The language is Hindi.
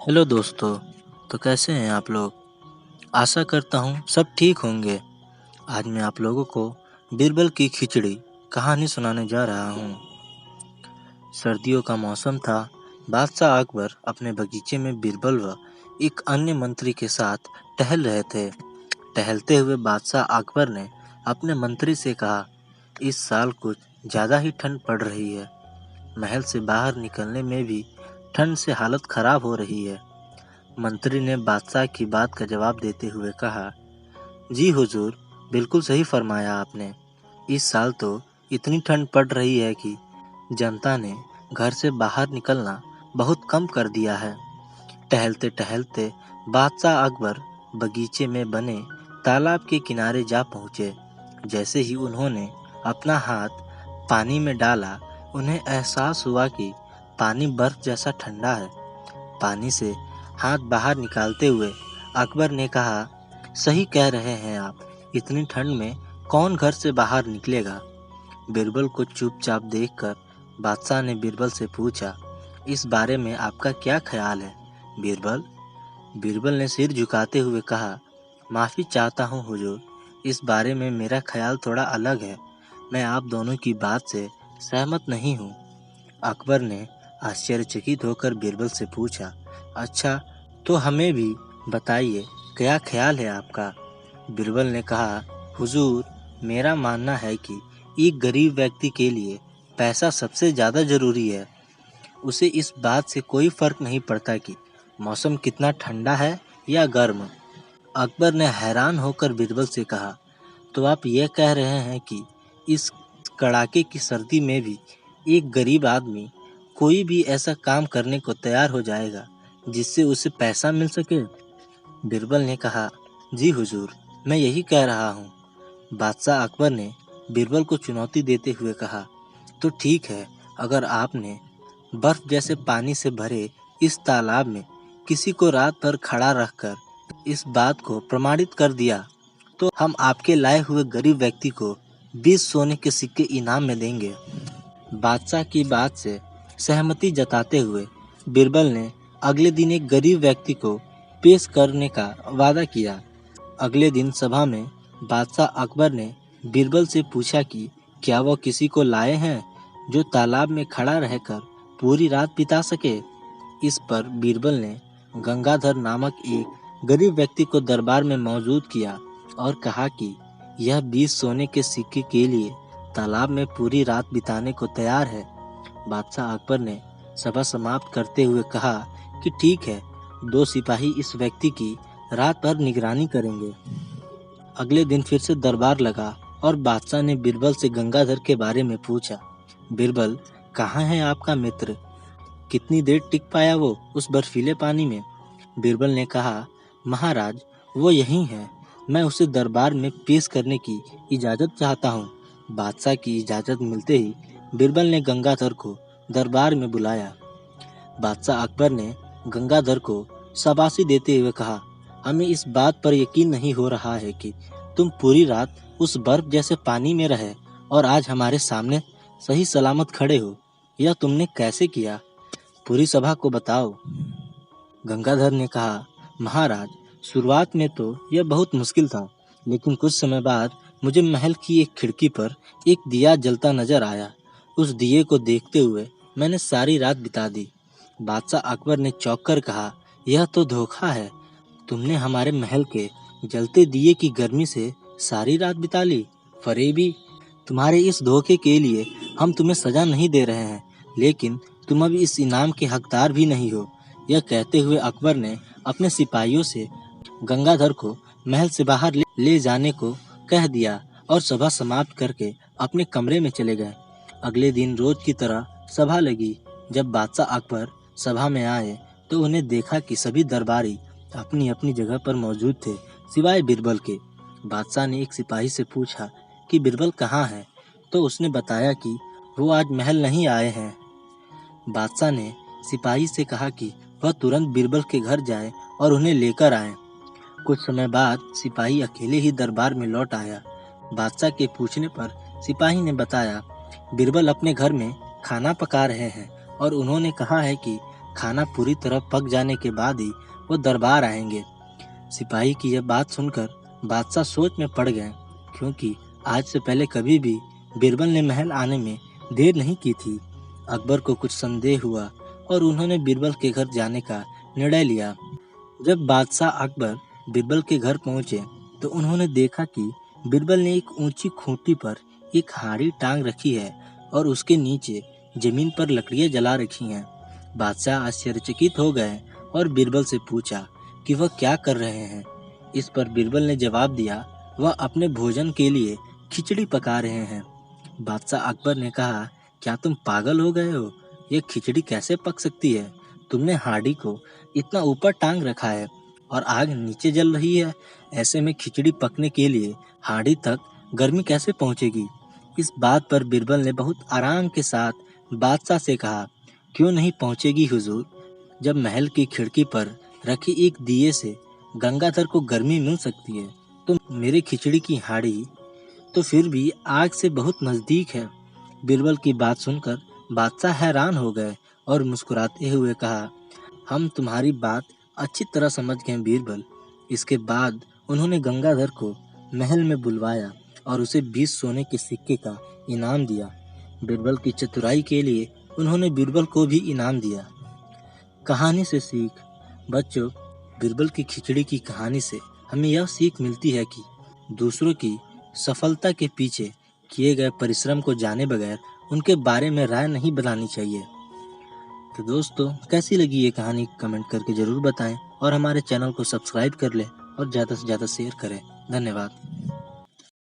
हेलो दोस्तों। तो कैसे हैं आप लोग? आशा करता हूँ सब ठीक होंगे। आज मैं आप लोगों को बीरबल की खिचड़ी कहानी सुनाने जा रहा हूँ। सर्दियों का मौसम था। बादशाह अकबर अपने बगीचे में बीरबल व एक अन्य मंत्री के साथ टहल रहे थे। टहलते हुए बादशाह अकबर ने अपने मंत्री से कहा, इस साल कुछ ज़्यादा ही ठंड पड़ रही है। महल से बाहर निकलने में भी ठंड से हालत खराब हो रही है। मंत्री ने बादशाह की बात का जवाब देते हुए कहा, जी हुजूर, बिल्कुल सही फरमाया आपने। इस साल तो इतनी ठंड पड़ रही है कि जनता ने घर से बाहर निकलना बहुत कम कर दिया है। टहलते टहलते बादशाह अकबर बगीचे में बने तालाब के किनारे जा पहुँचे। जैसे ही उन्होंने अपना हाथ पानी में डाला, उन्हें एहसास हुआ कि पानी बर्फ जैसा ठंडा है। पानी से हाथ बाहर निकालते हुए अकबर ने कहा, सही कह रहे हैं आप, इतनी ठंड में कौन घर से बाहर निकलेगा। बीरबल को चुपचाप देखकर बादशाह ने बीरबल से पूछा, इस बारे में आपका क्या ख्याल है बीरबल? बीरबल ने सिर झुकाते हुए कहा, माफ़ी चाहता हूँ हुजूर, इस बारे में मेरा ख्याल थोड़ा अलग है। मैं आप दोनों की बात से सहमत नहीं हूँ। अकबर ने आश्चर्यचकित होकर बीरबल से पूछा, अच्छा, तो हमें भी बताइए, क्या ख्याल है आपका? बीरबल ने कहा, हुजूर, मेरा मानना है कि एक गरीब व्यक्ति के लिए पैसा सबसे ज़्यादा ज़रूरी है। उसे इस बात से कोई फ़र्क नहीं पड़ता कि मौसम कितना ठंडा है या गर्म। अकबर ने हैरान होकर बीरबल से कहा, तो आप ये कह रहे हैं कि इस कड़ाके की सर्दी में भी एक गरीब आदमी कोई भी ऐसा काम करने को तैयार हो जाएगा जिससे उसे पैसा मिल सके? बीरबल ने कहा, जी हुजूर, मैं यही कह रहा हूँ। बादशाह अकबर ने बीरबल को चुनौती देते हुए कहा, तो ठीक है, अगर आपने बर्फ जैसे पानी से भरे इस तालाब में किसी को रात भर खड़ा रखकर इस बात को प्रमाणित कर दिया, तो हम आपके लाए हुए गरीब व्यक्ति को 20 सोने के सिक्के इनाम में देंगे। बादशाह की बात से सहमति जताते हुए बीरबल ने अगले दिन एक गरीब व्यक्ति को पेश करने का वादा किया। अगले दिन सभा में बादशाह अकबर ने बीरबल से पूछा कि क्या वह किसी को लाए हैं जो तालाब में खड़ा रहकर पूरी रात बिता सके। इस पर बीरबल ने गंगाधर नामक एक गरीब व्यक्ति को दरबार में मौजूद किया और कहा कि यह 20 सोने के सिक्के के लिए तालाब में पूरी रात बिताने को तैयार है। बादशाह अकबर ने सभा समाप्त करते हुए कहा कि ठीक है, 2 सिपाही इस व्यक्ति की रात भर निगरानी करेंगे। अगले दिन फिर से दरबार लगा और बादशाह ने बीरबल से गंगाधर के बारे में पूछा, बीरबल, कहाँ है आपका मित्र? कितनी देर टिक पाया वो उस बर्फीले पानी में? बीरबल ने कहा, महाराज, वो यही है। मैं उसे दरबार में पेश करने की इजाज़त चाहता हूँ। बादशाह की इजाज़त मिलते ही बीरबल ने गंगाधर को दरबार में बुलाया। बादशाह अकबर ने गंगाधर को शाबाशी देते हुए कहा, हमें इस बात पर यकीन नहीं हो रहा है कि तुम पूरी रात उस बर्फ जैसे पानी में रहे और आज हमारे सामने सही सलामत खड़े हो। यह तुमने कैसे किया? पूरी सभा को बताओ। गंगाधर ने कहा, महाराज, शुरुआत में तो यह बहुत मुश्किल था, लेकिन कुछ समय बाद मुझे महल की एक खिड़की पर एक दिया जलता नजर आया। उस दिए को देखते हुए मैंने सारी रात बिता दी। बादशाह अकबर ने चौंक कर कहा, यह तो धोखा है। तुमने हमारे महल के जलते दिए की गर्मी से सारी रात बिता ली। फरेबी, तुम्हारे इस धोखे के लिए हम तुम्हें सजा नहीं दे रहे हैं, लेकिन तुम अब इस इनाम के हकदार भी नहीं हो। यह कहते हुए अकबर ने अपने सिपाहियों से गंगाधर को महल से बाहर ले जाने को कह दिया और सभा समाप्त करके अपने कमरे में चले गए। अगले दिन रोज की तरह सभा लगी। जब बादशाह अकबर सभा में आए तो उन्हें देखा कि सभी दरबारी अपनी अपनी जगह पर मौजूद थे, सिवाय बीरबल के। बादशाह ने एक सिपाही से पूछा कि बीरबल कहाँ है, तो उसने बताया कि वो आज महल नहीं आए हैं। बादशाह ने सिपाही से कहा कि वह तुरंत बीरबल के घर जाए और उन्हें लेकर आए। कुछ समय बाद सिपाही अकेले ही दरबार में लौट आया। बादशाह के पूछने पर सिपाही ने बताया, बीरबल अपने घर में खाना पका रहे हैं और उन्होंने कहा है कि खाना पूरी तरह पक जाने के बाद ही वो दरबार आएंगे। सिपाही की यह बात सुनकर बादशाह सोच में पड़ गए, क्योंकि आज से पहले कभी भी बीरबल ने महल आने में देर नहीं की थी। अकबर को कुछ संदेह हुआ और उन्होंने बीरबल के घर जाने का निर्णय लिया। जब बादशाह अकबर बीरबल के घर पहुंचे तो उन्होंने देखा कि बीरबल ने एक ऊंची खूंटी पर एक हांडी टांग रखी है और उसके नीचे जमीन पर लकड़ियां जला रखी हैं। बादशाह आश्चर्यचकित हो गए और बीरबल से पूछा कि वह क्या कर रहे हैं। इस पर बीरबल ने जवाब दिया, वह अपने भोजन के लिए खिचड़ी पका रहे हैं। बादशाह अकबर ने कहा, क्या तुम पागल हो गए हो? यह खिचड़ी कैसे पक सकती है? तुमने हांडी को इतना ऊपर टांग रखा है और आग नीचे जल रही है। ऐसे में खिचड़ी पकने के लिए हांडी तक गर्मी कैसे पहुंचेगी? इस बात पर बीरबल ने बहुत आराम के साथ बादशाह से कहा, क्यों नहीं पहुंचेगी हुजूर? जब महल की खिड़की पर रखी एक दिए से गंगाधर को गर्मी मिल सकती है, तो मेरे खिचड़ी की हांडी तो फिर भी आग से बहुत नजदीक है। बीरबल की बात सुनकर बादशाह हैरान हो गए और मुस्कुराते हुए कहा, हम तुम्हारी बात अच्छी तरह समझ गए बीरबल। इसके बाद उन्होंने गंगाधर को महल में बुलवाया और उसे 20 सोने के सिक्के का इनाम दिया। बीरबल की चतुराई के लिए उन्होंने बीरबल को भी इनाम दिया। कहानी से सीख। बच्चों, बीरबल की खिचड़ी की कहानी से हमें यह सीख मिलती है कि दूसरों की सफलता के पीछे किए गए परिश्रम को जाने बगैर उनके बारे में राय नहीं बनानी चाहिए। तो दोस्तों, कैसी लगी ये कहानी कमेंट करके ज़रूर बताएं और हमारे चैनल को सब्सक्राइब कर लें और ज़्यादा से ज़्यादा शेयर करें। धन्यवाद।